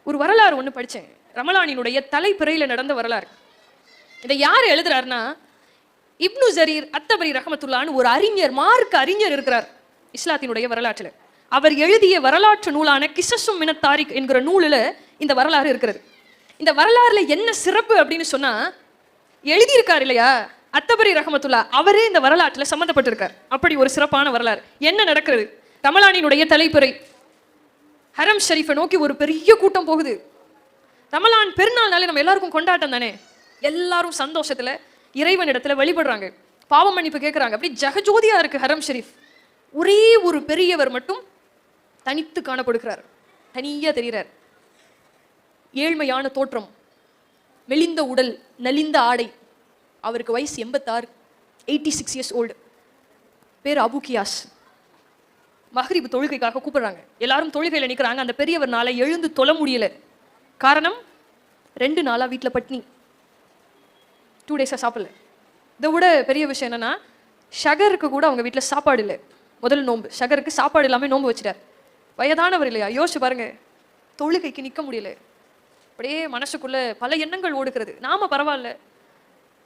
ஒரு வரலாறு ஒன்று படித்தேன், ரமலானினுடைய தலைப்பிறையில் நடந்த வரலாறு. இதை யார் எழுதுறாருன்னா, இப்னு ஜரீர் அத்தபரி ரஹமத்துல்லான்னு ஒரு அறிஞர், மார்க்க அறிஞர் இருக்கிறார் இஸ்லாத்தினுடைய வரலாற்றில். அவர் எழுதிய வரலாற்று நூலான கிசஸும் மினத் தாரிக் என்கிற நூலில் இந்த வரலாறு இருக்கிறது. இந்த வரலாறுல என்ன சிறப்பு அப்படின்னு சொன்னா, எழுதியிருக்கார் இல்லையா அத்தபரி ரஹமத்துல்லா, அவரே இந்த வரலாற்றில் சம்மந்தப்பட்டிருக்கார். அப்படி ஒரு சிறப்பான வரலாறு. என்ன நடக்கிறது? ரமலானினுடைய தலைப்பிறை, ஹரம் ஷரீஃபை நோக்கி ஒரு பெரிய கூட்டம் போகுது. ரமலான் பெருநாள்னாலே நம்ம எல்லாருக்கும் கொண்டாட்டம் தானே, எல்லாரும் சந்தோஷத்துல இறைவனிடத்துல வழிபடுறாங்க, பாவ மன்னிப்பு கேட்குறாங்க. அப்படி ஜகஜோதியா இருக்கு ஹரம் ஷரீஃப். ஒரே ஒரு பெரியவர் மட்டும் தனித்து காணப்படுகிறார், தனியா தெரிகிறார். ஏழ்மையான தோற்றம், மெலிந்த உடல், நலிந்த ஆடை. அவருக்கு வயசு 86, 86 இயர்ஸ் ஓல்டு. பேர் அபு கியாஸ். மஹ்ரிப் தொழுகைக்காக கூப்பிடுறாங்க, எல்லாரும் தொழுகையில் நிற்கிறாங்க. அந்த பெரியவர்னால எழுந்து தொழ முடியல. காரணம், 2 நாளா வீட்டில் பட்னி, 2 டேஸாக சாப்பிடல. இதை விட பெரிய விஷயம் என்னன்னா, ஷகருக்கு கூட அவங்க வீட்டில் சாப்பாடு இல்லை. முதல் நோன்பு ஷகருக்கு சாப்பாடு இல்லாமல் நோன்பு வச்சுட்டார். வயதானவர் இல்லையா, யோசிச்சு பாருங்க. தொழுகைக்கு நிற்க முடியல. அப்படியே மனசுக்குள்ள பல எண்ணங்கள் ஓடுகிறது. நாம பரவாயில்ல,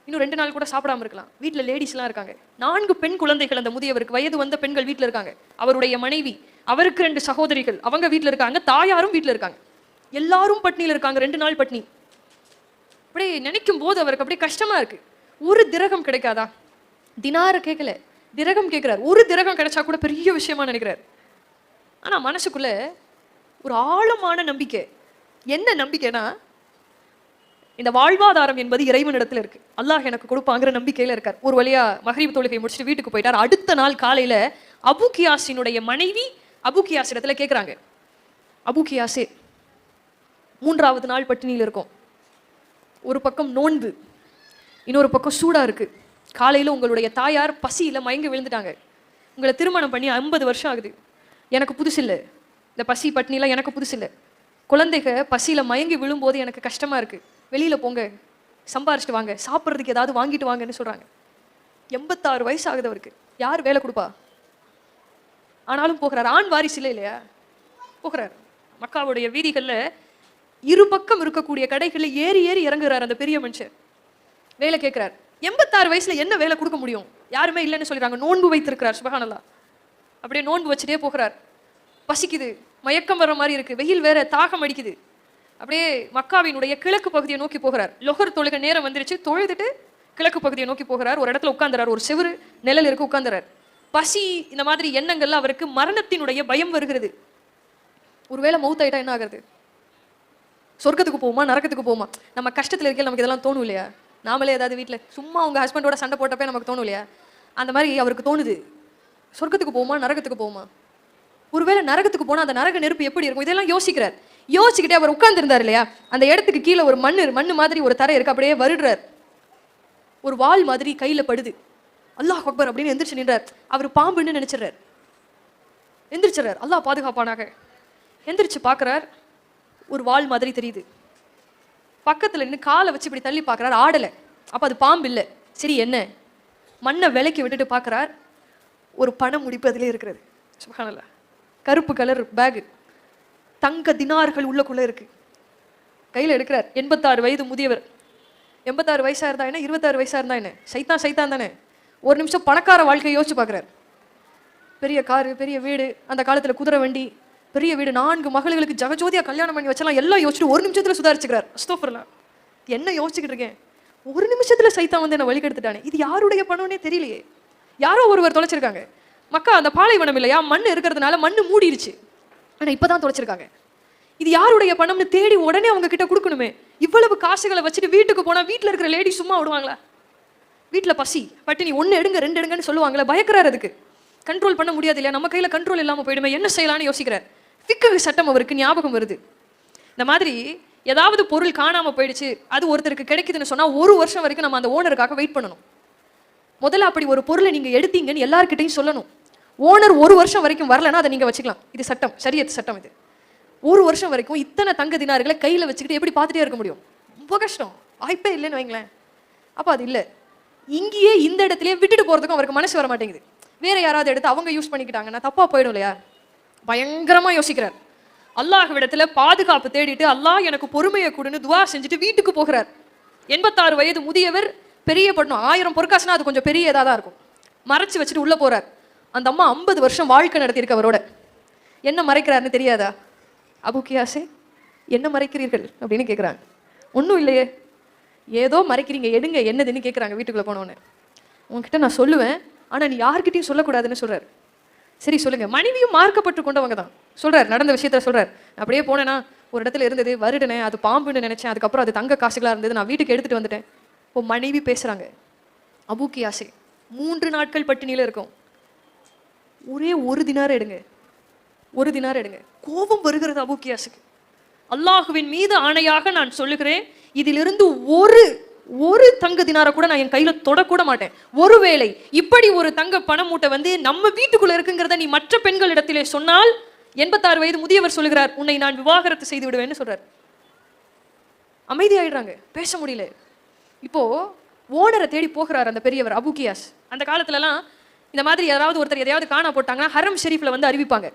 இன்னும் 2 நாள் கூட சாப்பிடாம இருக்கலாம். வீட்டில் லேடிஸ்லாம் இருக்காங்க, 4 பெண் குழந்தைகள். அந்த முதியவருக்கு வயது வந்த பெண்கள் வீட்டில் இருக்காங்க. அவருடைய மனைவி, அவருக்கு 2 சகோதரிகள், அவங்க வீட்டில் இருக்காங்க. தாயாரும் வீட்டில் இருக்காங்க. எல்லாரும் பட்னியில் இருக்காங்க, 2 நாள் பட்னி. அப்படியே நினைக்கும் போது அவருக்கு அப்படியே கஷ்டமா இருக்கு. ஒரு திரகம் கிடைக்காதா? தினார கேட்கல, திரகம் கேட்கிறார். ஒரு திரகம் கிடைச்சா கூட பெரிய விஷயமா நினைக்கிறார். ஆனா மனசுக்குள்ள ஒரு ஆழமான நம்பிக்கை. என்ன நம்பிக்கைனா, இந்த வாழ்வாதாரம் என்பது இறைவனிடத்துல இருக்கு, அல்லாஹ் எனக்கு கொடுப்பாங்கிற நம்பிக்கையில இருக்கார். ஒரு வழியா மஹ்ரிப் தொழுகை முடிச்சுட்டு வீட்டுக்கு போயிட்டார். அடுத்த நாள் காலையில அபு கியாஸினுடைய மனைவி அபு கியாஸ் இடத்துல கேட்குறாங்க, அபு கியாஸே, 3வது நாள் பட்டினியில் இருக்கும், ஒரு பக்கம் நோன்பு, இன்னொரு பக்கம் சூடா இருக்கு. காலையில உங்களுடைய தாயார் பசியில மயங்கி விழுந்துட்டாங்க. உங்களை திருமணம் பண்ணி 50 வருஷம் ஆகுது. எனக்கு புதுசு இல்லை, இந்த பசி பட்னிலாம் எனக்கு புதுசு இல்லை. குழந்தைக பசியில மயங்கி விழும்போது எனக்கு கஷ்டமா இருக்கு. வெளியில போங்க, சம்பாரிச்சிட்டு வாங்க, சாப்பிட்றதுக்கு ஏதாவது வாங்கிட்டு வாங்கன்னு சொல்றாங்க. 86 வயசு ஆகுது அவருக்கு. யார் வேலை கொடுப்பா? ஆனாலும் போகிறார். ஆண் வாரிசு இல்லை இல்லையா, போகிறார். மக்காவுடைய வீதிகள்ல இரு பக்கம் இருக்கக்கூடிய கடைகளில் ஏறி ஏறி இறங்குறார் அந்த பெரிய மனுஷன். வேலை கேட்கிறார். 86 வயசுல என்ன வேலை கொடுக்க முடியும்? யாருமே இல்லைன்னு சொல்லிடுறாங்க. நோன்பு வைத்திருக்கிறார், சுபஹானல்லாஹ். அப்படியே நோன்பு வச்சுட்டே போகிறார். பசிக்குது, மயக்கம் வர்ற மாதிரி இருக்கு, வெயில் வேற, தாகம் அடிக்குது. அப்படியே மக்காவினுடைய கிழக்கு பகுதியை நோக்கி போகிறார். லொஹர் தொழுகை நேரம் வந்துருச்சு, தொழுதுட்டு கிழக்கு பகுதியை நோக்கி போகிறார். ஒரு இடத்துல உட்கார்ந்துறார், ஒரு செவுரு நிழல் இருக்கு, உட்கார்ந்துறார். பசி, இந்த மாதிரி எண்ணங்கள்ல அவருக்கு மரணத்தினுடைய பயம் வருகிறது. ஒருவேளை மௌத்தாயிட்டா என்ன ஆகுறது? சொர்க்கத்துக்கு போகுமா, நரக்கத்துக்கு போகுமா? நம்ம கஷ்டத்துல இருக்க நமக்கு இதெல்லாம் தோணும் இல்லையா? நாமளே ஏதாவது வீட்டில் சும்மா உங்க ஹஸ்பண்டோட சண்டை போட்டப்பே நமக்கு தோணும் இல்லையா? அந்த மாதிரி அவருக்கு தோணுது, சொர்க்கத்துக்கு போகுமா, நரகத்துக்கு போகுமா? ஒருவேளை நரகத்துக்கு போனால் அந்த நரக நெருப்பு எப்படி இருக்கும்? இதெல்லாம் யோசிக்கிறார். யோசிச்சுக்கிட்டே அவர் உட்கார்ந்துருந்தார் இல்லையா, அந்த இடத்துக்கு கீழே ஒரு மண்ணு மாதிரி ஒரு தரை இருக்கு. அப்படியே வருடுறார். ஒரு வாள் மாதிரி கையில் படுது. அல்லாஹ் அக்பர் அப்படின்னு எந்திரிச்சு நின்றார். அவர் பாம்புன்னு நினைச்சிடறார். எந்திரிச்சிடறார், அல்லாஹ் பாதுகாப்பானாக. எந்திரிச்சு பார்க்குறார், ஒரு வாள் மாதிரி தெரியுது. பக்கத்தில் நின்று காலை வச்சு இப்படி தள்ளி பார்க்குறார், ஆடலை. அப்போ அது பாம்பு இல்லை. சரி என்ன? மண்ணை விலைக்கு விட்டுட்டு பார்க்குறார், ஒரு பணம் முடிப்பு அதிலே இருக்கிறது. சுபஹானல்லாஹ். கருப்பு கலர் பேகு, தங்க தினார்கள் உள்ளக்குள்ளே இருக்கு. கையில் எடுக்கிறார். 86 வயது முதியவர். 86 வயசாக இருந்தா என்ன, 26 வயசாக இருந்தா என்ன? சைத்தான் தானே. ஒரு நிமிஷம் பணக்கார வாழ்க்கையை யோசிச்சு பார்க்குறார். பெரிய காரு, பெரிய வீடு, அந்த காலத்தில் குதிரை வண்டி, பெரிய வீடு, 4 மகள்களுக்கு ஜகஜோதியா கல்யாணம் பண்ணி வச்சலாம், எல்லாம் யோசிச்சுட்டு ஒரு நிமிஷத்துல சுதாரிச்சுக்கிறார். அஸ்தோஃபிருல்லாஹ், என்ன யோசிச்சுக்கிட்டு இருக்கேன், ஒரு நிமிஷத்துல சைத்தான் வந்து என்ன வழி கெடுத்துட்டானே, இது யாருடைய பணம்னே தெரியலையே, யாரோ ஒருவர் தொலைச்சிருக்காங்க. மக்கா அந்த பாலைவனம் இல்லையா, மண் இருக்கிறதுனால மண்ணு மூடிடுச்சு. ஆனா இப்பதான் தொலைச்சிருக்காங்க. இது யாருடைய பணம்னு தேடி உடனே அவங்க கிட்ட கொடுக்கணுமே. இவ்வளவு காசுகளை வச்சுட்டு வீட்டுக்கு போனா வீட்டுல இருக்கிற லேடி சும்மா விடுவாங்களா? வீட்டுல பசி பட்டினி, 1 எடுங்க 2 எடுங்கன்னு சொல்லுவாங்களா? பயக்கிறார். அதுக்கு கண்ட்ரோல் பண்ண முடியாது இல்லையா, நம்ம கையில கண்ட்ரோல் இல்லாம போயிடுமே, என்ன செய்யலாம்னு யோசிக்கிறார். ஃபிக்ஹ் சட்டம் அவருக்கு ஞாபகம் வருது. இந்த மாதிரி ஏதாவது பொருள் காணாம போயிடுச்சு, அது ஒருத்தருக்கு கிடைக்குதுன்னு சொன்னா 1 வருஷம் வரைக்கும் நம்ம அந்த ஓனருக்காக வெயிட் பண்ணணும். முதல்ல அப்படி ஒரு பொருளை நீங்க எடுத்தீங்கன்னு எல்லார்கிட்டையும் சொல்லணும். ஓனர் 1 வருஷம் வரைக்கும் வரலன்னா அதை நீங்க வச்சுக்கலாம். இது சட்டம், ஷரியத் சட்டம். இது 1 வருஷம் வரைக்கும் இத்தனை தங்க தினார்களை கையில வச்சுக்கிட்டு எப்படி பார்த்துட்டே இருக்க முடியும்? ரொம்ப கஷ்டம். வாய்ப்பே இல்லைன்னு வைங்களேன். அப்ப அது இல்லை, இங்கேயே இந்த இடத்துலயே விட்டுட்டு போறதுக்கும் அவருக்கு மனசு வர மாட்டேங்குது. வேற யாராவது எடுத்து அவங்க யூஸ் பண்ணிக்கிட்டாங்கன்னா தப்பா போயிடும் இல்லையா? பயங்கரமா யோசிக்கிறார். அல்லாஹ்விடத்துல பாதுகாப்பு தேடிட்டு அல்லாஹ் எனக்கு பொறுமையை கொடுன்னு துவா செஞ்சுட்டு வீட்டுக்கு போகிறார். 86 வயது முதியவர், பெரிய பட்டணம், 1000 பொற்காசுனா அது கொஞ்சம் பெரிய இதாக தான் இருக்கும், மறைச்சு வச்சுட்டு உள்ள போறார். அந்த அம்மா 50 வருஷம் வாழ்க்கை நடத்தியிருக்கு அவரோட. என்ன மறைக்கிறாருன்னு தெரியாதா? அபு கியாஸே என்ன மறைக்கிறீர்கள் அப்படின்னு கேட்குறாங்க. ஒன்றும் இல்லையே, ஏதோ மறைக்கிறீங்க, எடுங்க என்னதுன்னு கேட்குறாங்க வீட்டுக்குள்ளே போனோன்னு. உங்ககிட்ட நான் சொல்லுவேன், ஆனால் நீ யார்கிட்டையும் சொல்லக்கூடாதுன்னு சொல்கிறார். சரி சொல்லுங்க. மனைவியும் மார்க்கப்பட்டு கொண்டவங்க தான் சொல்கிறார். நடந்த விஷயத்த சொல்கிறார். அப்படியே போனேன்னா ஒரு இடத்துல இருந்தது, வருடினேன், அது பாம்புன்னு நினச்சேன், அதுக்கப்புறம் அது தங்க காசுகளாக இருந்தது, நான் வீட்டுக்கு எடுத்துகிட்டு வந்துட்டேன். இப்போ மனைவி பேசுகிறாங்க. அபு கியாஸே 3 நாட்கள் பட்டினியில் இருக்கும், ஒரே 1 தினார் எடுங்க, 1 தினார் எடுங்க. கோபம் வருகிறது அபு கியாஸுக்கு. அல்லாஹுவின் மீது ஆணையாக நான் சொல்லுகிறேன், இதிலிருந்து ஒரு தங்க தினாரை கூட நான் என் கையில தொடக்கூட மாட்டேன். ஒருவேளை இப்படி ஒரு தங்க பண மூட்டை வந்து நம்ம வீட்டுக்குள்ள இருக்குங்கிறத நீ மற்ற பெண்கள் இடத்திலே சொன்னால், 86 வயது முதியவர் சொல்லுகிறார், உன்னை நான் விவாகரத்து செய்து விடுவேன்னு சொல்றார். அமைதி ஆயிடுறாங்க, பேச முடியல. இப்போ ஓனரை தேடி போகிறார் அந்த பெரியவர் அபு கியாஸ். அந்த காலத்துலலாம் இந்த மாதிரி யாராவது ஒருத்தர் எதையாவது காணா போட்டாங்கன்னா ஹரம் ஷெரீஃப்ல வந்து அறிவிப்பாங்க,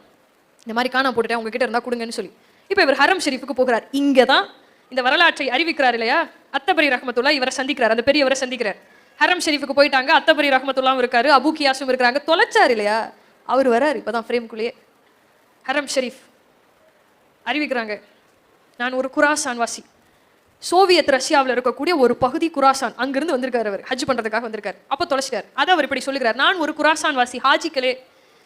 இந்த மாதிரி காணா போட்டுட்டேன், உங்ககிட்ட இருந்தா கொடுங்கன்னு சொல்லி. இப்போ இவர் ஹரம் ஷெரீஃபுக்கு போகிறார். இங்கே தான் இந்த வரலாற்றை அறிவிக்கிறார் இல்லையா, அத்தபரி ரஹ்மத்துல்லா இவரை சந்திக்கிறார், அந்த பெரியவரை சந்திக்கிறார். ஹரம் ஷெரீஃபுக்கு போயிட்டாங்க, அத்தபரி ரஹ்மத்துல்லாவும் இருக்காரு, அபு கியாஸும் இருக்காங்க. தொலைச்சார் இல்லையா, அவர் வரார் இப்போதான் ஃப்ரேம்குள்ளேயே. ஹரம் ஷெரீஃப் அறிவிக்கிறாங்க, நான் ஒரு குராசான் வாசி, சோவியத் ரஷ்யாவில் இருக்கக்கூடிய ஒரு பகுதி குராசான், அங்கிருந்து வந்திருக்காரு, அவர் ஹஜ் பண்றதுக்காக வந்திருக்காரு. அப்போ தொலைச்சிட்டார். அதை அவர் இப்படி சொல்லுகிறார், நான் ஒரு குராசான் வாசி, ஹாஜிக்களே,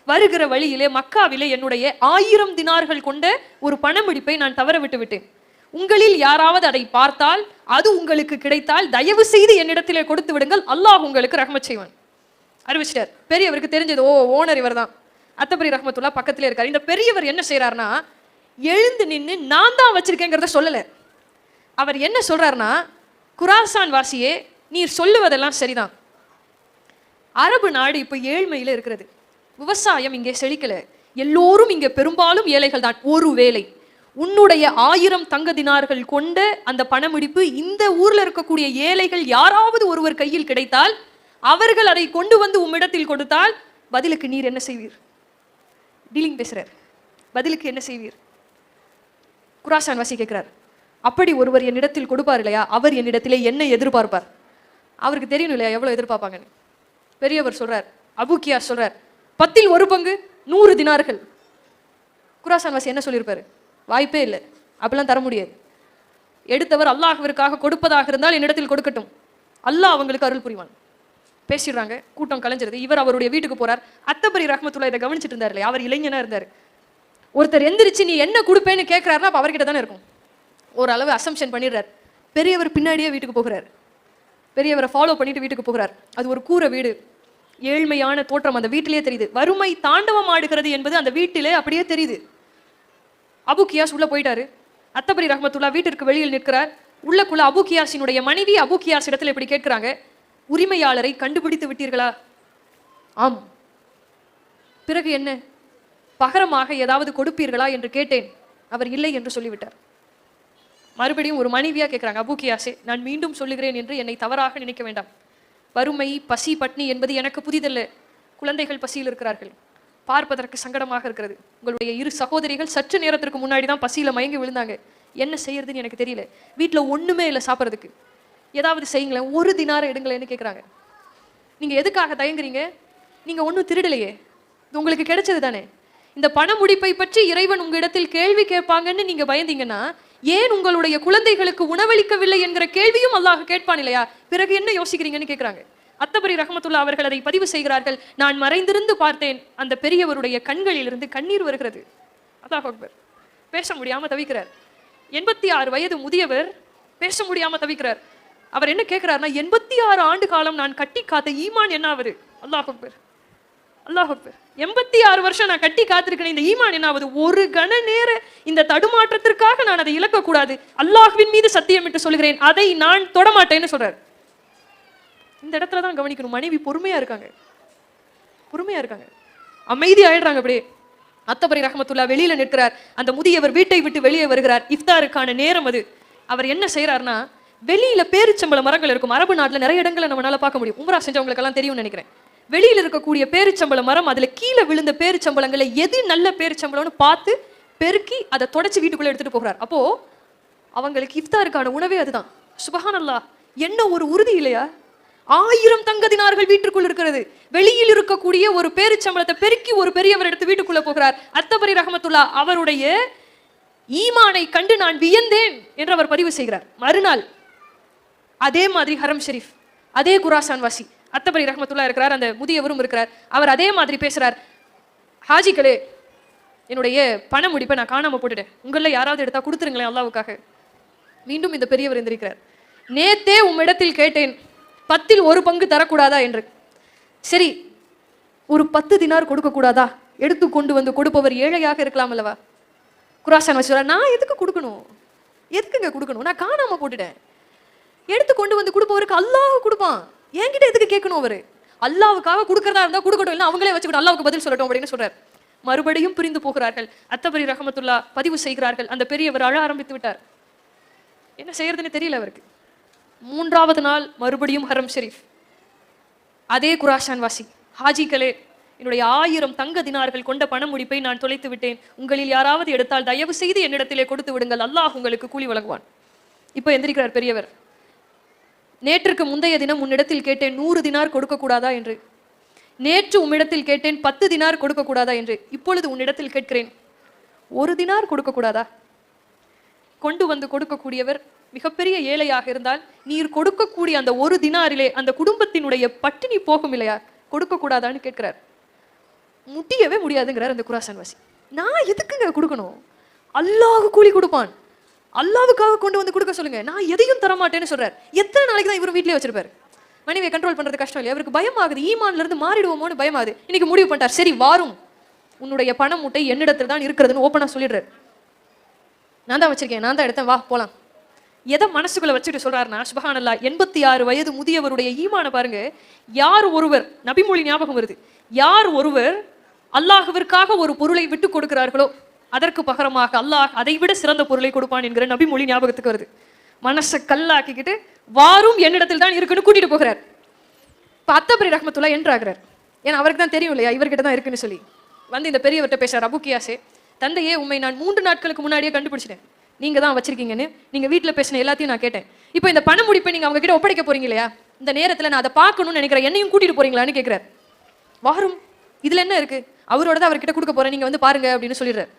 வருகிற வழியிலே மக்காவிலே என்னுடைய 1000 தினார்கள் கொண்ட ஒரு பணமிடிப்பை நான் தவற விட்டு விட்டேன். உங்களில் யாராவது அதை பார்த்தால், அது உங்களுக்கு கிடைத்தால் தயவு செய்து என்னிடத்திலே கொடுத்து விடுங்கள், அல்லாஹ் உங்களுக்கு ரஹ்மத் செய்வான். அறிவிச்சிட்டார். பெரியவருக்கு தெரிஞ்சது, ஓ ஓனர் இவர் தான், அத்தபரி ரஹ்மத்துல்லா பக்கத்திலே இருக்காரு. இந்த பெரியவர் என்ன செய்யறாருன்னா, எழுந்து நின்று நான் தான் வச்சிருக்கேங்கிறத சொல்லலை. அவர் என்ன சொல்றாருன்னா, குராசான் வாசியே, நீர் சொல்லுவதெல்லாம் சரிதான், அரபு நாடு இப்ப ஏழ்மையில இருக்கிறது, விவசாயம் இங்கே செழிக்கல, எல்லோரும் இங்கே பெரும்பாலும் ஏழைகள் தான். ஒருவேளை உன்னுடைய 1000 தங்க தினார்கள் கொண்ட அந்த பணமிடிப்பு இந்த ஊர்ல இருக்கக்கூடிய ஏழைகள் யாராவது ஒருவர் கையில் கிடைத்தால், அவர்கள் அதை கொண்டு வந்து உம்மிடத்தில் கொடுத்தால், பதிலுக்கு நீர் என்ன செய்வீர்? டீலிங் பேசுறார். பதிலுக்கு என்ன செய்வீர்? குராசான் வாசி கேட்கிறார். அப்படி ஒருவர் என்னிடத்தில் கொடுப்பார் இல்லையா, அவர் என்னிடத்திலே என்ன எதிர்பார்ப்பார்? அவருக்கு தெரியும் இல்லையா எவ்வளவு எதிர்பார்ப்பாங்கன்னு. பெரியவர் சொல்றார், அபு கியாஸ் சொல்றார், 10 1 பங்கு 100 தினார்கள். குராசான் வாசி என்ன சொல்லியிருப்பாரு? வாய்ப்பே இல்லை, அப்படிலாம் தர முடியாது. எடுத்தவர் அல்லாஹ்விற்காக கொடுப்பதாக இருந்தால் என்னிடத்தில் கொடுக்கட்டும், அல்லாஹ் அவங்களுக்கு அருள் புரிவான். பேசிடுறாங்க. கூட்டம் கலைஞ்சிருது. இவர் அவருடைய வீட்டுக்கு போறார். அத்தபரி ரஹ்மத்துல்லா இதை கவனிச்சுட்டு இருந்தார் இல்லையா, அவர் இளைஞனா இருந்தார். ஒருத்தர் எந்திரிச்சு நீ என்ன கொடுப்பேன்னு கேட்கிறாருன்னா அப்ப அவர்கிட்ட தானே இருக்கும். ஓரளவு அசம்ஷன் பண்ணிடுறார். பெரியவர் பின்னாடியே வீட்டுக்கு போகிறார். பெரியவரை ஃபாலோ பண்ணிட்டு வீட்டுக்கு போகிறார். அது ஒரு கூரை வீடு, ஏழ்மையான தோற்றம் அந்த வீட்டிலேயே தெரியுது. வறுமை தாண்டவம் ஆடுகிறது என்பது அந்த வீட்டிலே அப்படியே தெரியுது. அபு கியாஸ் உள்ள போயிட்டாரு. அத்தபரி ரஹ்மத்துல்லா வீட்டிற்கு வெளியில் நிற்கிறார். உள்ளக்குள்ள அபு கியாஸினுடைய மனைவி அபு கியாஸ் இடத்துல இப்படி கேட்கிறாங்க, உரிமையாளரை கண்டுபிடித்து விட்டீர்களா? ஆம். பிறகு என்ன, பகரமாக ஏதாவது கொடுப்பீர்களா என்று கேட்டேன். அவர் இல்லை என்று சொல்லிவிட்டார். மறுபடியும் ஒரு மனைவியா கேட்கிறாங்க, அபு கியாஸே, நான் மீண்டும் சொல்லுகிறேன் என்று என்னை தவறாக நினைக்க வேண்டாம். வறுமை, பசி, பட்னி என்பது எனக்கு புதிதல்ல. குழந்தைகள் பசியில் இருக்கிறார்கள், பார்ப்பதற்கு சங்கடமாக இருக்கிறது. உங்களுடைய 2 சகோதரிகள் சற்று நேரத்திற்கு முன்னாடி தான் பசியில மயங்கி விழுந்தாங்க. என்ன செய்யறதுன்னு எனக்கு தெரியல. வீட்டில் ஒண்ணுமே இல்லை சாப்பிட்றதுக்கு, ஏதாவது செய்யுங்களேன், 1 தினாரை எடுங்களேன்னு கேட்குறாங்க. நீங்க எதுக்காக தயங்குறீங்க? நீங்க ஒன்றும் திருடலையே, இது உங்களுக்கு கிடைச்சது தானே. இந்த பண முடிப்பை பற்றி இறைவன் உங்களிடத்தில் கேள்வி கேட்பாங்கன்னு நீங்க பயந்தீங்கன்னா, ஏன் உங்களுடைய குழந்தைகளுக்கு உணவளிக்கவில்லை என்கிற கேள்வியும் அல்லாஹ் கேட்பான் இல்லையா? பிறகு என்ன யோசிக்கிறீங்கன்னு கேட்குறாங்க. அத்தபரி ரஹ்மத்துல்லா அவர்கள் அதை பதிவு செய்கிறார்கள். நான் மறைந்திருந்து பார்த்தேன், அந்த பெரியவருடைய கண்களிலிருந்து கண்ணீர் வருகிறது. அல்லாஹ் அக்பர். பேச முடியாம தவிக்கிறார். 86 வயது முதியவர் பேச முடியாம தவிக்கிறார். அவர் என்ன கேட்கிறார்னா, 86 ஆண்டு காலம் நான் கட்டி காத்த ஈமான் என்ன ஆகுது? அல்லாஹ் அக்பர், அல்லாஹ் அக்பர். 86 வருஷம் நான் கட்டி காத்திருக்கிறேன், இந்த ஈமான் என்ன ஆகுது? ஒரு கண நேர இந்த தடுமாற்றத்திற்காக நான் அதை இழக்கக்கூடாது. அல்லாஹ்வின் மீது சத்தியமிட்டு சொல்கிறேன், அதை நான் தொடமாட்டேன்னு சொல்றாரு. இந்த இடத்துல தான் கவனிக்கணும். மனைவி பொறுமையா இருக்காங்க, பொறுமையா இருக்காங்க, அமைதி ஆயிடுறாங்க. அப்படியே அத்தபரி ரஹ்மத்துல்லா வெளியில நிற்கிறார். அந்த முதியவர் வீட்டை விட்டு வெளியே வருகிறார். இஃப்தாருக்கான நேரம் அது. அவர் என்ன செய்யறாருன்னா, வெளியில பேரிச்சம்பள மரங்கள் இருக்கும். அரபு நாட்டுல நிறைய இடங்களை நம்மளால பார்க்க முடியும். உம்ரா செஞ்சவங்களுக்கு எல்லாம் தெரியும்னு நினைக்கிறேன். வெளியில இருக்கக்கூடிய பேரிச்சம்பள மரம், அதுல கீழே விழுந்த பேரிச்சம்பளங்களை எது நல்ல பேரிச்சம்பளம்னு பார்த்து பெருக்கி அதை தொடச்சி வீட்டுக்குள்ள எடுத்துட்டு போகிறார். அப்போ அவங்களுக்கு இஃப்தாருக்கான உணவே அதுதான். சுபஹானல்லாஹ், என்ன ஒரு உறுதி இல்லையா? 1000 தங்க தினார்கள் வீட்டுக்குள் இருக்கிறது. வெளியில் இருக்கக்கூடிய ஒரு பேரிச்சம்பளத்தை பெருக்கி ஒரு பெரியவர் எடுத்து வீட்டுக்குள்ள போகிறார். அத்தபரி ரஹமத்துல்லா அவருடைய ஈமானை கண்டு நான் வியந்தேன் என்று அவர் பதிவு செய்கிறார். மறுநாள் அதே மாதிரி ஹரம் ஷெரீஃப், அதே குராசான் வாசி அத்தபரி ரஹமத்துல்லா இருக்கிறார், அந்த முதியவரும் இருக்கிறார். அவர் அதே மாதிரி பேசுறார், ஹாஜிகளே, என்னுடைய பண முடிப்பை நான் காணாம போட்டுட்டேன், உங்களில் யாராவது எடுத்தா கொடுத்துருங்களேன் அல்லாவுக்காக. மீண்டும் இந்த பெரியவர் எந்திருக்கிறார். நேத்தே உம்மிடத்தில் கேட்டேன் 10ல் 1 பங்கு தரக்கூடாதா என்று. சரி, ஒரு 10 தினார் கொடுக்க கூடாதா? எடுத்து கொண்டு வந்து கொடுப்பவர் ஏழையாக இருக்கலாம் அல்லவா? குராசான் வச்சுரா, நான் எதுக்கு கொடுக்கணும்? எதுக்குங்க கொடுக்கணும்? நான் காணாம போட்டுட்டேன். எடுத்து கொண்டு வந்து கொடுப்பவருக்கு அல்லாஹ் கொடுப்பான், என்கிட்ட எதுக்கு கேட்கணும்? அவரு அல்லாவுக்காக கொடுக்கறதா இருந்தா கொடுக்கட்டும், இல்லை அவங்களே வச்சுக்கணும், அல்லாவுக்கு பதில் சொல்லட்டும் அப்படின்னு சொல்றார். மறுபடியும் பிரிந்து போகிறார்கள். அத்தபரி ரஹமத்துல்லா பதிவு செய்கிறார்கள், அந்த பெரியவர் அழ ஆரம்பித்து விட்டார். என்ன செய்யறதுன்னு தெரியல அவருக்கு. 3வது நாள் மறுபடியும் ஹரம் ஷெரீஃப், அதே குராசான் வாசி, ஹாஜிகளே, என்னுடைய 1000 தங்க தினார்கள் கொண்ட பண முடிப்பை நான் தொலைத்து விட்டேன், உங்களில் யாராவது எடுத்தால் தயவு செய்து என்னிடத்திலே கொடுத்து விடுங்கள், அல்லாஹ் உங்களுக்கு கூலி வழங்குவான். இப்போ எந்திரிக்கிறார் பெரியவர். நேற்றுக்கு முந்தைய தினம் உன்னிடத்தில் கேட்டேன் 100 தினார் கொடுக்க கூடாதா என்று. நேற்று உம்மிடத்தில் கேட்டேன் 10 தினார் கொடுக்க கூடாதா என்று. இப்பொழுது உன்னிடத்தில் கேட்கிறேன் 1 தினார் கொடுக்க கூடாதா? கொண்டு வந்து கொடுக்கக்கூடியவர் மிகப்பெரிய ஏழையாக இருந்தால் நீர் கொடுக்கக்கூடிய அந்த 1 தினாரிலே அந்த குடும்பத்தினுடைய பட்டினி போகும் இல்லையா? கொடுக்க கூடாதான்னு கேட்கிறார். முடியவே முடியாதுங்கிறார் அந்த குராசான் வாசி. நான் எதுக்குங்க கொடுக்கணும்? அல்லாஹ் கூலி கொடுப்பான், அல்லாவுக்காக கொண்டு வந்து கொடுக்க சொல்லுங்க, நான் எதையும் தரமாட்டேன்னு சொல்றார். எத்தனை நாளைக்கு தான் இவரும் வீட்டிலே வச்சிருப்பாரு? மனைவியை கண்ட்ரோல் பண்றது கஷ்டம் இல்லையா? அவருக்கு பயம் ஆகுது, ஈமான்ல இருந்து மாறிடுவோமோன்னு பயமாகுது. இன்னைக்கு முடிவு பண்ணிட்டார், சரி வாரும், உன்னுடைய பண மூட்டை என்னிடத்தில் தான் இருக்கிறதுன்னு ஓப்பனா சொல்லிடுறாரு. நான் தான் வச்சிருக்கேன், நான் தான் எடுத்தேன், வா போலாம். எதை மனசுக்குள்ள வச்சுட்டு சொல்றாருன்னா, சுபஹானல்லாஹ், 86 வயது முதியவருடைய ஈமான பாருங்க. யார் ஒருவர், நபிமொழி ஞாபகம் வருது, யார் ஒருவர் அல்லாஹ்விற்காக ஒரு பொருளை விட்டு கொடுக்கிறார்களோ அதற்கு பகரமாக அல்லாஹ் அதை விட சிறந்த பொருளை கொடுப்பான் என்கிற நபிமொழி ஞாபகத்துக்கு வருது. மனசை கல்லாக்கிக்கிட்டு வாரும் என்னிடத்தில் தான் இருக்குன்னு கூட்டிட்டு போகிறார். இப்போ அத்தபரி ரஹமத்துல்லா என்றாகிறார். ஏன்னா அவருக்கு தான் தெரியும் இல்லையா இவர்கிட்ட தான் இருக்குன்னு சொல்லி. வந்து இந்த பெரியவர்கிட்ட பேசுறார், அபு கியாஸே, தந்தையே, உண்மை நான் 3 நாட்களுக்கு முன்னாடியே கண்டுபிடிச்சிட்டேன், நீங்க தான் வச்சிருக்கீங்கன்னு. நீங்க வீட்டில் பேசின எல்லாத்தையும் நான் கேட்டேன். இப்போ இந்த பண முடிப்பை நீங்க அவங்க கிட்ட ஒப்படைக்க போறீங்க இல்லையா? இந்த நேரத்தில் நான் அதை பார்க்கணும்னு நினைக்கிறேன், என்னையும் கூட்டிட்டு போறீங்களான்னு கேட்கிறார். வாரும், இதுல என்ன இருக்கு, அவரோட தான் அவர்கிட்ட கொடுக்க போறேன், நீங்க வந்து பாருங்க அப்படின்னு சொல்லிடுறார்.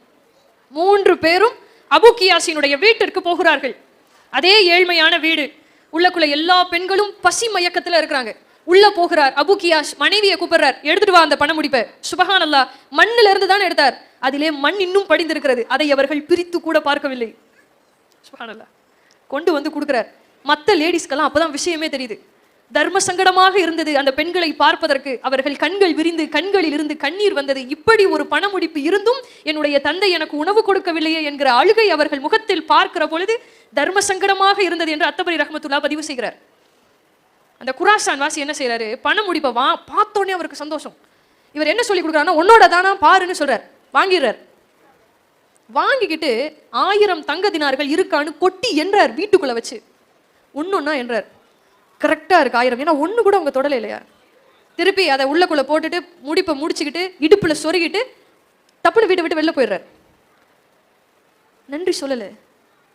3 பேரும் அபு கியாஸினுடைய வீட்டிற்கு போகிறார்கள். அதே ஏழ்மையான வீடு, உள்ளக்குள்ள எல்லா பெண்களும் பசி மயக்கத்துல இருக்கிறாங்க. உள்ள போகிறார் அபு கியாஸ், மனைவியை கூப்பிடுறார், எடுத்துட்டு வா அந்த பண முடிப்பை. சுபஹானல்லாஹ், மண்ணில இருந்து தான் எடுத்தார், அதிலே மண் இன்னும் படிந்திருக்கிறது, அதை அவர்கள் பிரித்து கூட பார்க்கவில்லை. சுபஹானல்லாஹ், கொண்டு வந்து கொடுக்கிறார். மற்ற லேடிஸ்க்கெல்லாம் அப்பதான் விஷயமே தெரியுது. தர்ம சங்கடமாக இருந்தது அந்த பெண்களை பார்ப்பதற்கு. அவர்கள் கண்கள் விரிந்து கண்களில் இருந்து கண்ணீர் வந்தது. இப்படி ஒரு பண முடிப்பு இருந்தும் என்னுடைய தந்தை எனக்கு உணவு கொடுக்கவில்லையே என்கிற அழுகை அவர்கள் முகத்தில் பார்க்கிற பொழுது தர்ம சங்கடமாக இருந்தது என்று அத்தபரி ரஹமத்துல்லா பதிவு செய்கிறார். அந்த குராசான் வாசி என்ன செய்யறாரு, பண முடிப்பை பார்த்தோன்னே அவருக்கு சந்தோஷம். இவர் என்ன சொல்லி கொடுக்குறாருன்னா, உன்னோட தானா பாருன்னு சொல்றார். வாங்கிடுறார். வாங்கிக்கிட்டு 1000 தங்க தினார்கள் இருக்கான்னு கொட்டி என்றார் வீட்டுக்குள்ள வச்சு. ஒன்னொன்னா என்றார். கரெக்டா இருக்கு 1000, ஏன்னா ஒண்ணு கூட அவங்க தொடலை இல்லையா? திருப்பி அதை உள்ளக்குள்ள போட்டுட்டு முடிப்பை முடிச்சுக்கிட்டு இடுப்புல சொருகிட்டு டப்புனு வீட்டை விட்டு வெளில போயிடுறார். நன்றி சொல்லல,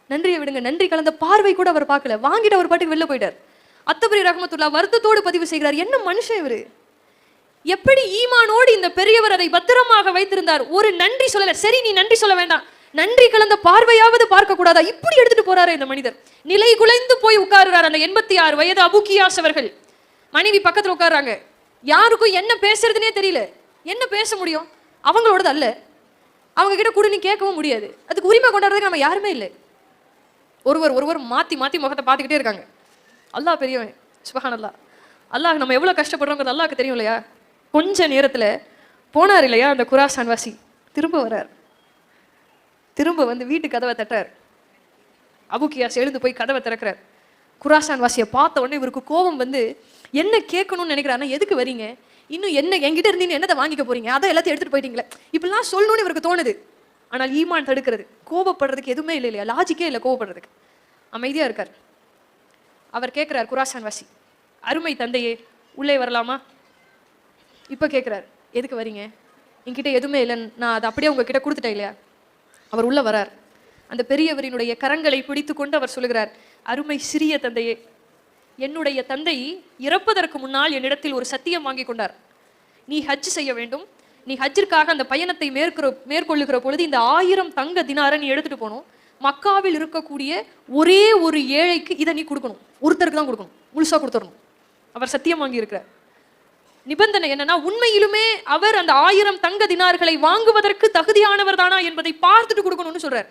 நன்றியை விடுங்க, நன்றி கலந்த பார்வை கூட அவர் பார்க்கல. வாங்கிட்டு அவர் பாட்டுக்கு வெளில போயிட்டார். அத்தபரி ரஹமத்துல்லா வருத்தத்தோடு பதிவு செய்கிறார், என்ன மனுஷன் இவரு, எப்படி ஈமானோடு இந்த பெரியவர் அதை பத்திரமாக வைத்திருந்தார், ஒரு நன்றி சொல்லல. சரி, நீ நன்றி சொல்ல வேண்டாம், நன்றி கலந்த பார்வையாவது பார்க்க கூடாதா? இப்படி எடுத்துட்டு போறாரு இந்த மனிதர். நிலை குலைந்து போய் உட்காருறார் அந்த 86 வயது அபு கியாஸ் அவர்கள். மனைவி பக்கத்துல உட்கார்றாங்க. யாருக்கும் என்ன பேசுறதுனே தெரியல. என்ன பேச முடியும்? அவங்களோடது அல்ல, அவங்க கிட்ட கூட நீ கேட்கவும் முடியாது. அதுக்கு உரிமை கொண்டாடுறதுக்கு நம்ம யாருமே இல்லை. ஒருவர் மாத்தி மாத்தி முகத்தை பார்த்துக்கிட்டே இருக்காங்க. அல்லாஹ் பெரியவன், சுபஹானல்லாஹ். அல்லாஹ் நம்ம எவ்வளவு கஷ்டப்படுறோங்கிறது அல்லாஹ்க்கு தெரியும் இல்லையா? கொஞ்ச நேரத்துல போனார் இல்லையா அந்த குராசான் வாசி, திரும்ப வர்றார். திரும்ப வந்து வீட்டு கதவை தட்டார். அபு கியாஸ் எழுந்து போய் கதவை திறக்கிறார். குராசான் வாசியை பார்த்த உடனே இவருக்கு கோபம் வந்து, என்ன கேட்கணும்னு நினைக்கிறாருன்னா, எதுக்கு வரீங்க, இன்னும் என்ன என்கிட்ட இருந்தீங்க, என்னதை வாங்கிக்க போறீங்க, அதை எல்லாத்தையும் எடுத்துட்டு போயிட்டீங்களே, இப்படிலாம் சொல்லணும்னு இவருக்கு தோணுது. ஆனால் ஈமான் தடுக்கிறது. கோபப்படுறதுக்கு எதுவுமே இல்லை இல்லையா? லாஜிக்கே இல்லை கோபப்படுறதுக்கு. அமைதியா இருக்கார். அவர் கேட்கிறார் குராசான் வாசி, அருமை தந்தையே, உள்ளே வரலாமா? இப்ப கேட்கிறார், எதுக்கு வரீங்க, என்கிட்ட எதுவுமே இல்லைன்னு நான் அதை அப்படியே உங்ககிட்ட கொடுத்துட்டேன் இல்லையா? அவர் உள்ள வரார். அந்த பெரியவரினுடைய கரங்களை பிடித்து கொண்டு அவர் சொல்லுகிறார், அருமை சிறிய தந்தையே, என்னுடைய தந்தை இறப்பதற்கு முன்னால் என்னிடத்தில் ஒரு சத்தியம் வாங்கி கொண்டார். நீ ஹஜ் செய்ய வேண்டும், நீ ஹஜ்ஜிற்காக அந்த பயணத்தை மேற்கொள்ளுகிற பொழுது இந்த 1000 தங்க தினாரை நீ எடுத்துட்டு போகணும். மக்காவில் இருக்கக்கூடிய ஒரே ஒரு ஏழைக்கு இதை நீ கொடுக்கணும், ஒருத்தருக்கு தான் கொடுக்கணும், முழுசா கொடுத்துடணும். அவர் சத்தியம் வாங்கி இருக்கிறார். நிபந்தனை என்னன்னா, உண்மையிலுமே அவர் அந்த 1000 தங்க தினார்களை வாங்குவதற்கு தகுதியானவர் தானா என்பதை பார்த்துட்டு கொடுக்கணும்னு சொல்றார்.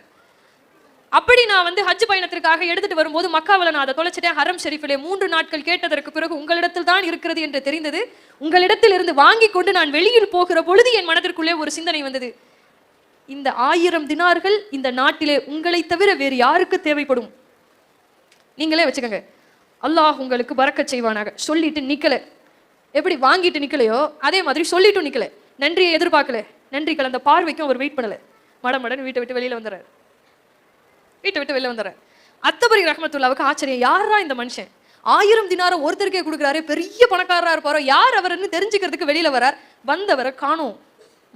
அப்படி நான் ஹஜ் பயணத்திற்காக எடுத்துட்டு வரும்போது மக்காவில் நான் அதை தொலைச்சிட்டேன். ஹரம் ஷெரீஃபிலே 3 நாட்கள் கேட்டதற்கு பிறகு உங்களிடத்தில் தான் இருக்கிறது என்று தெரிந்தது. உங்களிடத்தில் இருந்து வாங்கி கொண்டு நான் வெளியில் போகிற பொழுது என் மனதிற்குள்ளே ஒரு சிந்தனை வந்தது, இந்த 1000 தினார்கள் இந்த நாட்டிலே உங்களை தவிர வேறு யாருக்கு தேவைப்படும்? நீங்களே வச்சுக்கோங்க, அல்லாஹ் உங்களுக்கு பரக்கத் செய்வானாக. சொல்லிட்டு நிக்கல, எப்படி வாங்கிட்டு நிக்கலையோ அதே மாதிரி சொல்லிட்டும் நிக்கல. நன்றியை எதிர்பார்க்கல, நன்றி கலந்த பார்வைக்கும் அவர் வெயிட் பண்ணல. மடமடன் வீட்டை விட்டு வெளியில வந்துறாரு. அத்தபரி ரஹ்மத்துல்லாவுக்கு ஆச்சரியம், யாரா இந்த மனுஷன் 1000 தினாரை ஒருத்தருக்கே கொடுக்குறாரு, பெரிய பணக்காரரா இருப்பாரோ, யார் அவர்னு தெரிஞ்சுக்கிறதுக்கு வெளியில வரார். வந்தவரை காணோம்,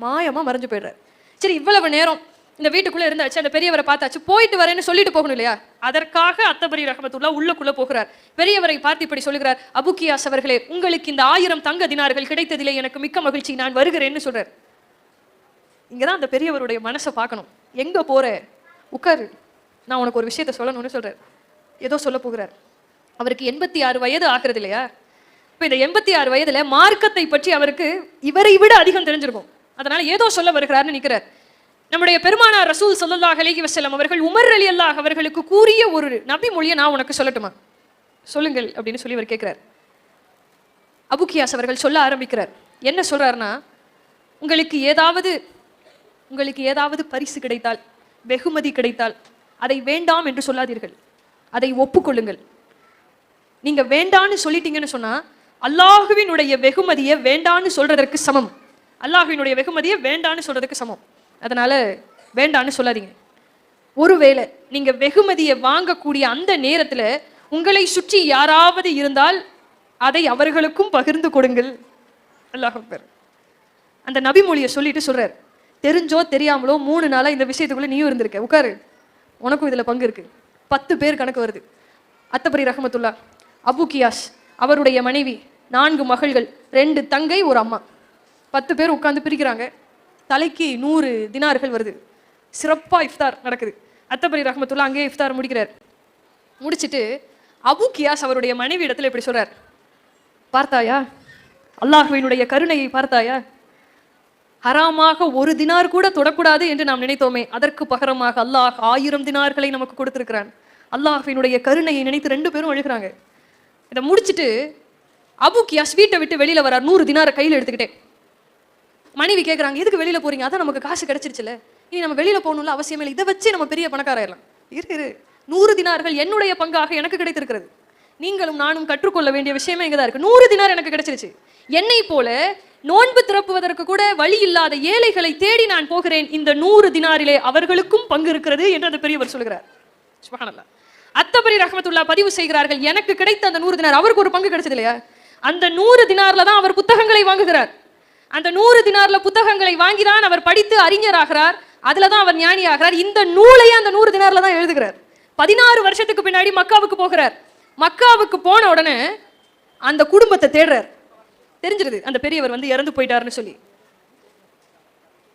மாயமா மறைஞ்சு போயிடுறாரு. சரி, இவ்வளவு நேரம் இந்த வீட்டுக்குள்ள இருந்தாச்சு, அந்த பெரியவரை பார்த்தாச்சு, போயிட்டு வரேன்னு சொல்லிட்டு போகணும் இல்லையா? அதற்காக அத்தபரி ரஹ்மத்துல்லா உள்ளுக்குள்ள போகிறார். பெரியவரை பார்த்து இப்படி சொல்லுகிறார், அபுகியாஸ் அவர்களே, உங்களுக்கு இந்த 1000 தங்க தினார்கள் கிடைத்ததிலே எனக்கு மிக்க மகிழ்ச்சி, நான் வருகிறேன்னு சொல்றார். இங்கதான் அந்த பெரியவருடைய மனசை பார்க்கணும். எங்க போற, உட்காரு, நான் உனக்கு ஒரு விஷயத்த சொல்லணும்னு சொல்றார். ஏதோ சொல்ல போகிறார். அவருக்கு 86 வயது ஆகிறது இல்லையா? இப்போ இந்த 86 வயதுல மார்க்கத்தை பற்றி அவருக்கு இவரை விட அதிகம் தெரிஞ்சிருக்கும். அதனால ஏதோ சொல்ல வருகிறார்னு நிற்கிறார். நம்முடைய பெருமானார் ரசூல் ஸல்லல்லாஹு அலைஹி வஸல்லம் அவர்கள் உமர் ரலியல்லாஹு அவர்களுக்கு கூறிய ஒரு நபி மொழியை நான் உனக்கு சொல்லட்டுமா? சொல்லுங்கள் அப்படின்னு சொல்லி அவர் கேட்கிறார். அபுகியாஸ் அவர்கள் சொல்ல ஆரம்பிக்கிறார். என்ன சொல்றாருன்னா, உங்களுக்கு ஏதாவது பரிசு கிடைத்தால், வெகுமதி கிடைத்தால் அதை வேண்டாம் என்று சொல்லாதீர்கள், அதை ஒப்புக்கொள்ளுங்கள். நீங்க வேண்டான்னு சொல்லிட்டீங்கன்னு சொன்னா அல்லாஹுவினுடைய வெகுமதியை வேண்டான்னு சொல்றதற்கு சமம். அல்லாஹுவினுடைய வெகுமதியை வேண்டான்னு சொல்றதுக்கு சமம். அதனால வேண்டான்னு சொல்லாதீங்க. ஒருவேளை நீங்க வெகுமதியை வாங்கக்கூடிய அந்த நேரத்துல உங்களை சுற்றி யாராவது இருந்தால் அதை அவர்களுக்கும் பகிர்ந்து கொடுங்கள். அல்லாஹ் அக்பர். அந்த நபி மொழியை சொல்லிட்டு சொல்றார், தெரிஞ்சோ தெரியாமலோ 3 நாளா இந்த விஷயத்துக்குள்ள நீயும் இருந்திருக்க, உட்காரு, உனக்கும் இதுல பங்கு இருக்கு. 10 பேர் கணக்கு வருது. அத்தபரி ரஹ்மத்துல்லா, அபுகியாஸ், அவருடைய மனைவி, 4 மகள்கள், 2 தங்கை, ஒரு அம்மா, 10 பேர் உட்கார்ந்து பிரிக்கிறாங்க. தலைக்கு 100 தினார்கள் வருது. சிறப்பா இஃப்தார் நடக்குது. அத்தபரி ரஹ்மத்துல்லா அங்கே இஃப்தார் முடிக்கிறார். முடிச்சுட்டு அபுகியாஸ் அவருடைய மனைவி இடத்துல இப்படி சொல்றார், பார்த்தாயா அல்லாஹ்வினுடைய கருணையை, பார்த்தாயா? ஹராமாக 1 தினார் கூட தொடக்கூடாது என்று நாம் நினைத்தோமே, அதற்கு பகரமாக அல்லாஹ் 1000 தினார்களை நமக்கு கொடுத்திருக்கிறான். அல்லாஹ்வினுடைய கருணையை நினைத்து 2 பேரும் அழுகிறாங்க. இதை முடிச்சுட்டு அபுகியாஸ் வீட்டை விட்டு வெளியில வரார், 100 தினாரை கையில் எடுத்துக்கிட்டே. மனைவி கேட்குறாங்க, எதுக்கு வெளியில போறீங்க? அதான் நமக்கு காசு கிடைச்சிருச்சுல, இனி நம்ம வெளியில போகணும்ல அவசியமே இல்லை, இதை வச்சு நம்ம பெரிய பணக்காராயிரலாம். இரு 100 தினார்கள் என்னுடைய பங்காக எனக்கு கிடைத்திருக்கிறது. நீங்களும் நானும் கற்றுக்கொள்ள வேண்டிய விஷயமே இங்கதான் இருக்கு. 100 தினார் எனக்கு கிடைச்சிருச்சு. என்னை போல நோன்பு திறப்புவதற்கு கூட வழி இல்லாத ஏழைகளை தேடி நான் போகிறேன். இந்த 100 தினாரிலே அவர்களுக்கும் பங்கு இருக்கிறது என்று அந்த பெரியவர் சொல்கிறார். சுப்ஹானல்லாஹ். அத்தபரி ரஹ்மத்துல்லா பதிவு செய்கிறார்கள், எனக்கு கிடைத்த அந்த 100 தினார் அவருக்கு ஒரு பங்கு கிடைச்சது இல்லையா? அந்த 100 தினார்ல தான் அவர் புத்தகங்களை வாங்குகிறார். அந்த 100 தினார்ல புத்தகங்களை வாங்கிதான் அவர் படித்து அறிஞராகிறார். அதுலதான் அவர் ஞானி ஆகிறார். இந்த நூலையே அந்த 100 தினார்ல தான் எழுதுகிறார். 16 வருஷத்துக்கு பின்னாடி மக்காவுக்கு போகிறார். மக்காவுக்கு போன உடனே அந்த குடும்பத்தை தேடுறார். தெரிஞ்சிருது அந்த பெரியவர் இறந்து போயிட்டாருன்னு சொல்லி.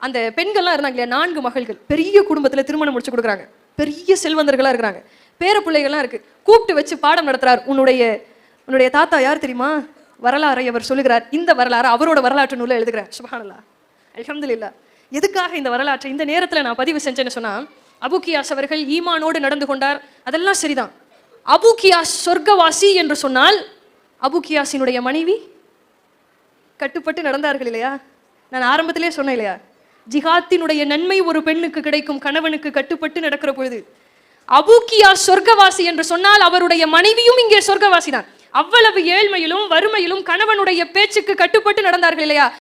அந்த பெண்கள்லாம் இருந்தாங்க இல்லையா, 4 மகள்கள், பெரிய குடும்பத்துல திருமணம் முடிச்சு கொடுக்குறாங்க, பெரிய செல்வந்தர்களா இருக்கிறாங்க, பேர பிள்ளைகள்லாம் இருக்கு. கூப்பிட்டு வச்சு பாடம் நடத்துறார். உன்னுடைய தாத்தா யார் தெரியுமா? வரலாறை அவர் சொல்லுகிறார். இந்த வரலாறு அவரோட வரலாற்று நூலை எழுதுகிறார். சுப்ஹானல்லாஹ், அல்ஹம்துலில்லாஹ். எதுக்காக இந்த வரலாற்றை இந்த நேரத்துல நான் பதிவு செஞ்சேன்னு சொன்னா, அபுகியாஸ் அவர்கள் ஈமானோடு நடந்து கொண்டார், அதெல்லாம் சரிதான். அபுகியாஸ் சொர்க்கவாசி என்று சொன்னால் அபுகியாஸினுடைய மனைவி கட்டுப்பட்டு நடந்தார்கள் இல்லையா? நான் ஆரம்பத்திலே சொன்னேன் இல்லையா, ஜிஹாத்தினுடைய நன்மை ஒரு பெண்ணுக்கு கிடைக்கும் கணவனுக்கு கட்டுப்பட்டு நடக்கிற பொழுது. அபுகியாஸ் சொர்க்கவாசி என்று சொன்னால் அவருடைய மனைவியும் இங்கே சொர்க்கவாசி தான். அவ்வளவு ஏழ்மையிலும் வறுமையிலும் கணவனுடைய பேச்சுக்கு கட்டுப்பட்டு நடந்தார்கள் இல்லையா?